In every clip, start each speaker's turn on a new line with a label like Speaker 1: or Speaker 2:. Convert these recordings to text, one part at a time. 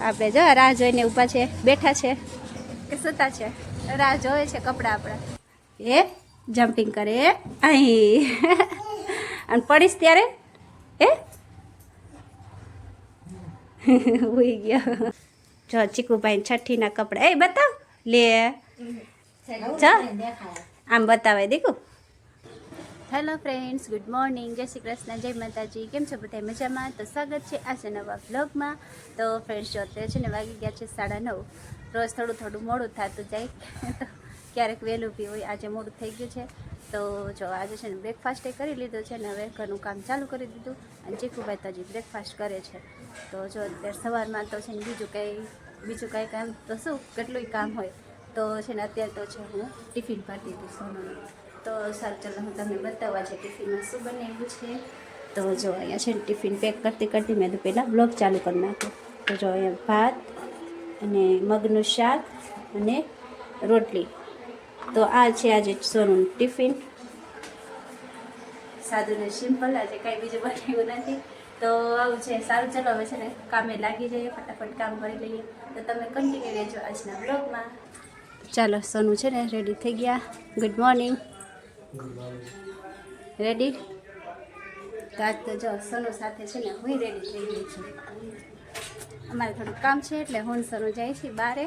Speaker 1: આપણે જો રાહ જોઈને ઊભા છે, બેઠા છે કે સૂતા છે, રાહ જોવે છે કપડાં આપણા. એ જમ્પિંગ કરે અહીં અને પડીશ ત્યારે એ ઉઈ ગયો. જો ચીકુભાઈ છઠ્ઠીના કપડાં એ બતાવ લે જા આમ બતાવે દીકુ. હેલો ફ્રેન્ડ્સ, ગુડ મોર્નિંગ, જય શ્રી કૃષ્ણ, જય માતાજી. કેમ છો બધા મજામાં? તો સ્વાગત છે આજે નવા વ્લોગમાં. તો ફ્રેન્ડ્સ જો અત્યારે છે ને વાગી ગયા છે 9:30. રોજ થોડું મોડું થતું જાય તો ક્યારેક વહેલું બી હોય. આજે મોડું થઈ ગયું છે તો જો આજે છે ને બ્રેકફાસ્ટ એ કરી લીધો છે ને હવે ઘરનું કામ ચાલુ કરી દીધું. અને ચીકુભાઈ તો હજી બ્રેકફાસ્ટ કરે છે. તો જો અત્યારે સવારમાં તો છે ને બીજું કાંઈ કામ તો શું કેટલુંય કામ હોય તો છે ને અત્યારે તો છે હું ટિફિન ભરતી હતી સોનોનું. તો સારું ચાલો હું તમને બતાવવા છે ટિફિનમાં શું બનાવ્યું છે. તો જો અહીંયા છે ને ટિફિન પેક કરતી મેં તો પહેલાં બ્લોગ ચાલુ કરી નાખ્યો. તો જો અહીંયા ભાત અને મગનું શાક અને રોટલી. તો આ છે આજે સોનું ટિફિન, સાદું ને સિમ્પલ. આજે કાંઈ બીજું બનાવ્યું નથી. તો આવું છે. સારું ચાલો હવે છે ને કામે લાગી જઈએ, ફટાફટ કામ કરી લઈએ. તો તમે કન્ટિન્યુ રહેજો આજના બ્લોગમાં. ચાલો સોનું છે ને રેડી થઈ ગયા. Good morning. રેડી? તો આજ તો જો સોનું સાથે છે ને હું રેડી થઈ ગઈ છું. અમારે થોડું કામ છે એટલે હું સોનું જાય છે બારે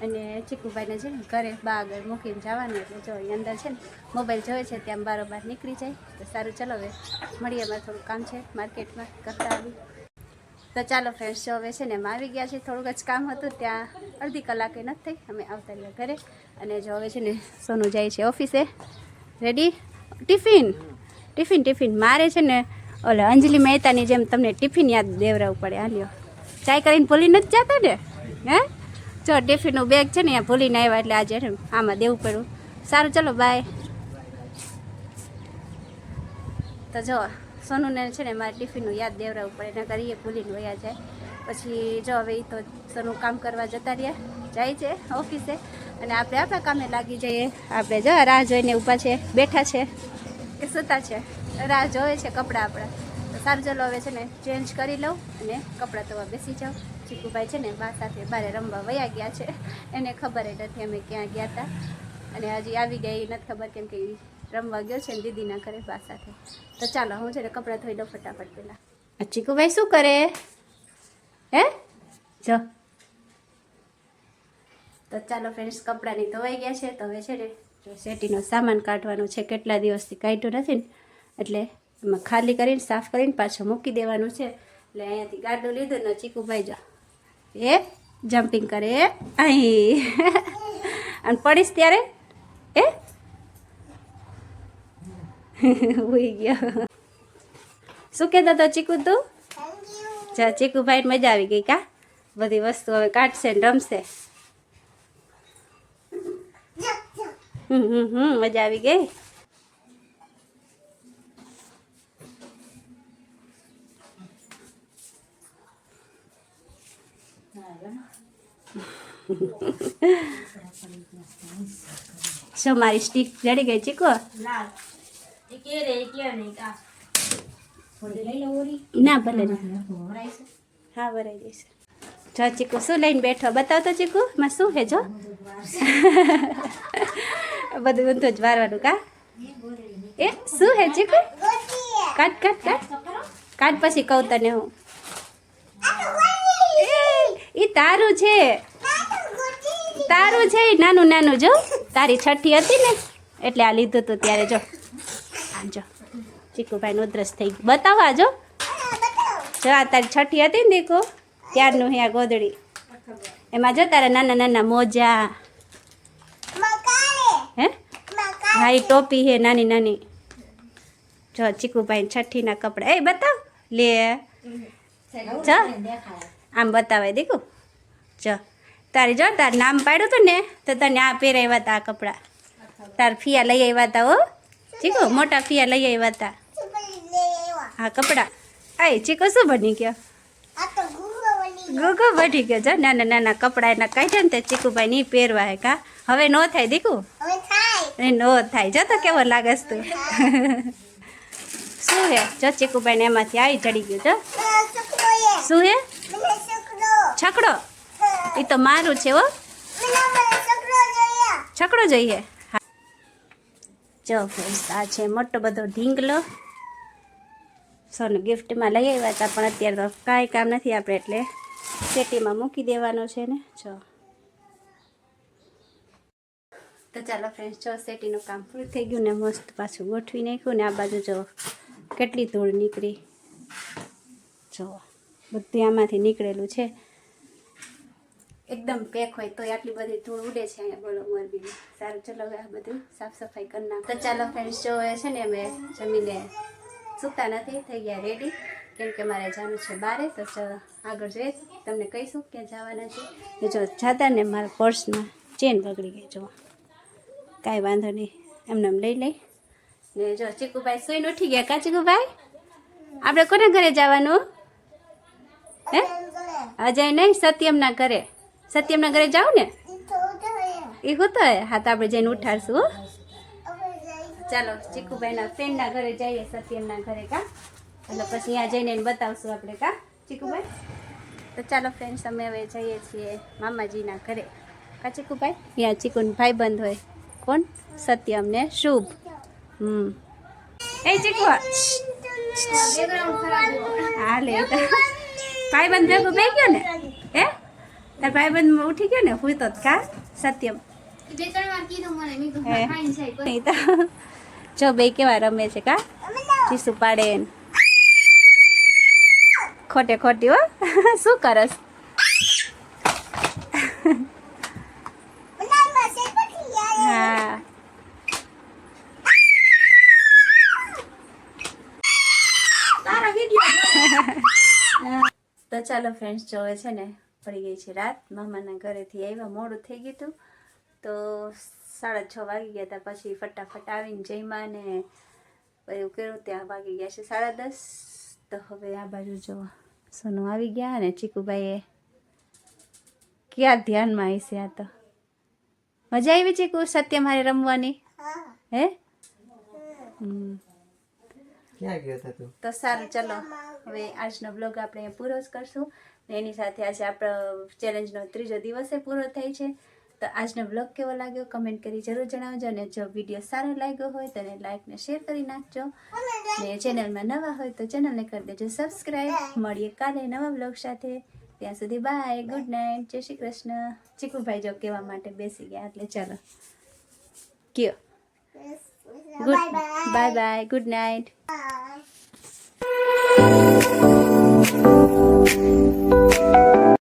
Speaker 1: અને ચીકુભાઈને છે ને ઘરે બા આગળ મૂકીને જવાનું. એટલે જો અહીં અંદર છે ને મોબાઈલ જોવે છે ત્યાં બારોબાર નીકળી જાય. તો સારું ચાલો હવે મળીએ. અમારે થોડું કામ છે માર્કેટમાં કરતા આવી. તો ચાલો ફ્રેન્ડ્સ, જો હવે છે ને એમ આવી ગયા છે. થોડુંક જ કામ હતું ત્યાં અડધી કલાકે નથી થઈ અમે આવતા રહ્યા ઘરે. અને જો હવે છે ને સોનું જાય છે ઓફિસે. રેડી? ટિફિન મારે છે ને ઓલે અંજલિ મહેતાની જેમ તમને ટિફિન યાદ દેવરાવું પડે. હાલ્યો ચાય કરીને ભૂલી નથી જતા ને? હે જો ટિફિનનું બેગ છે ને અહીંયા ભૂલીને આવ્યા એટલે આજે ને આમાં દેવું પડ્યું. સારું ચલો બાય. તો જો સોનુને છે ને મારે ટિફિનનું યાદ દેવરાવું પડે, નકર એ ભૂલીને વયા જાય. પછી જો હવે એ તો સોનું કામ કરવા જતા રહ્યા જાય છે ઓફિસે અને આપણે આપણા કામે લાગી જઈએ. આપણે જો રાહ જોઈને ઊભા છે, બેઠા છે કે સૂતા છે, રાહ જોવે છે કપડાં આપણા. તો સારું ચાલો હવે છે ને ચેન્જ કરી લઉં અને કપડાં ધોવા બેસી જાઉં. ચીકુભાઈ છે ને બા સાથે બારે રમવા વયા ગયા છે. એને ખબર જ નથી અમે ક્યાં ગયા હતા અને હજી આવી ગયા એ નથી ખબર, કેમ કે રમવા ગયો છે ને દીદીના ઘરે બા સાથે. તો ચાલો હું છે ને કપડાં ધોઈ દઉં ફટાફટ પહેલાં. ચીકુભાઈ શું કરે હે? જો તો ચાલો ફ્રેન્ડ્સ, કપડાંની ધોવાઈ ગયા છે. તો હવે છે ને જો શેટીનો સામાન કાઢવાનો છે. કેટલા દિવસથી કાઢ્યો નથી ને એટલે એમાં ખાલી કરીને સાફ કરીને પાછો મૂકી દેવાનું છે. એટલે અહીંયાથી ગાડું લીધું ને ચીકુભાઈ જો એ જમ્પિંગ કરે અહીં અને પડીશ ત્યારે એ ઉઈ ગયો. શું કહેતો હતો ચીકુ તું? જા ચીકુભાઈ મજા આવી ગઈ કા? બધી વસ્તુ હવે કાઢશે ને રમશે. મજા આવી ગઈ. શું મારી સ્ટીક જડી ગઈ ચીકો? ના ભલે હા ભરાઈ જઈશ. જો ચીકુ શું લઈને બેઠો બતાવ તો ચીકુ માં શું હે? જો બધું ઊંધું જ વારવાનું કા? એ શું હે ચીકુ? કાઢ પછી કહું તને હું. એ તારું છે નાનું જો. તારી છઠ્ઠી હતી ને એટલે આ લીધું હતું ત્યારે. જો આમ જો ચીકુભાઈ ઉધરસ થઈ ગઈ. બતાવો આ જો આ તારી છઠ્ઠી હતી ને દીકુ ત્યારનું હે આ ગોદડી. એમાં જો તારા નાના મોજા હે? હા એ ટોપી હે નાની. જો ચીકુભાઈ છઠ્ઠીના કપડા એ બતાવ લે. જો આમ બતાવે દીકુ. જો તારી જો તાર નામ પાડ્યું હતું ને તો તને આ પહેરાવ્યા હતા આ કપડાં. તાર ફિયા લઈ આવ્યા હતા હો ચીકુ, મોટા ફિયા લઈ આવ્યા હતા હા કપડાં. આય ચીકુ શું બની ગયો? ગુગો બની ગયો. જો નાના કપડાં એના કાઢ્યા ને તે ચીકુભાઈ નહીં પહેરવા હે કા? હવે નો થાય દીકુ, નો થાય. જો તો કેવો લાગસ તું. શું હે? જો ચીકુભાઈને એમાંથી આવી ચડી ગયું. જો શું હે? છકડો એ તો મારું છે હો. છકડો જોઈએ. હા જો ફ્રેન્ડ્સ આ છે મોટો બધો ઢીંગલો. સોનું ગિફ્ટમાં લઈ આવ્યા હતા પણ અત્યારે તો કાંઈ કામ નથી આપણે એટલે સેટીમાં મૂકી દેવાનો છે ને. જો તો ચાલો ફ્રેન્ડ્સ જો સેટીનું કામ પૂરું થઈ ગયું ને મસ્ત પાછું ગોઠવી નાખ્યું ને આ બાજુ જો કેટલી ધૂળ નીકળી. જો બધું આમાંથી નીકળેલું છે. એકદમ પેક હોય તો આટલી બધી ધૂળ ઉડે છે અહીંયા બોલો મોરબીમાં. સારું ચલો હવે આ બધું સાફ સફાઈ કરી નાખો. તો ચાલો ફ્રેન્ડ્સ જો છે ને અમે જમીને સૂતા નથી, થઈ ગયા રેડી કેમ કે મારે જવાનું છે બારે. તો ચાલો આગળ જોઈએ તમને કહીશું ક્યાં જવાના છે. ને જો જાતા ને મારા પર્સમાં ચેન બગડી ગઈ. જો કાંઈ વાંધો નહીં એમને એમ લઈ લઈ. ને જો ચીકુભાઈ સુઈને ઉઠી ગયા. કા ચીકુભાઈ આપણે કોને ઘરે જવાનું? હે અજય નહીં, સત્યમના ઘરે. સત્યમના ઘરે જાવ ને એ હોતો હા તો આપણે જઈને ઉઠાડશું હો. ચાલો ચીકુભાઈના ફ્રેન્ડના ઘરે જઈએ, સત્યમના ઘરે. કા એટલે પછી ત્યાં જઈને એને બતાવશું આપણે. કા ચીકુભાઈ? તો ચાલો ફ્રેન્ડ્સ અમે હવે જઈએ છીએ મામાજીના ઘરે. કા ચીકુભાઈ? ત્યાં ચીકુનો ભાઈબંધ હોય. કોણ? સત્યમ ને શુભ. એ ચીકુ હા લે ભાઈબંધ ભેગો બે ગયો ને. હે તાર ભાઈબંધ ઉઠી ગયો ને હું તો. કા સત્યમ જો બે કેવા રમે છે. કા ચીસુ પાડે ખોટે ખોટી હો. શું કરસ? હા તો ચાલો ફ્રેન્ડ્સ જોવે છે ને પડી ગઈ છે રાત. મામાના ઘરેથી આવ્યા મોડું થઈ ગયું હતું તો 6:30 વાગી ગયા હતા. પછી ફટાફટ આવીને જઈમાં ને એવું કર્યું ત્યાં વાગી ગયા છે 10:30. તો હવે આ બાજુ જો સોનું આવી ગયા ને ચીકુભાઈએ ક્યાં ધ્યાનમાં આવી છે. આ તો મજા આવી ચીકુ સત્ય મારે રમવાની. હે તો સારું ચલો હવે આજનો બ્લોગ આપણે પૂરો જ કરશું. ને એની સાથે આજે આપણો ચેલેન્જનો 3જો દિવસે પૂરો થાય છે. તો આજનો બ્લોગ કેવો લાગ્યો કમેન્ટ કરી જરૂર જણાવજો. અને જો વિડીયો સારો લાગ્યો હોય તો એને લાઈક ને શેર કરી નાખજો. ને ચેનલમાં નવા હોય તો ચેનલને કરી દેજો સબસ્ક્રાઈબ. મળીએ કાલે નવા બ્લોગ સાથે. ત્યાં સુધી બાય, ગુડ નાઇટ, જય શ્રી કૃષ્ણ. ચીકુભાઈ જો કહેવા માટે બેસી ગયા એટલે ચાલો કયો good bye bye, good night.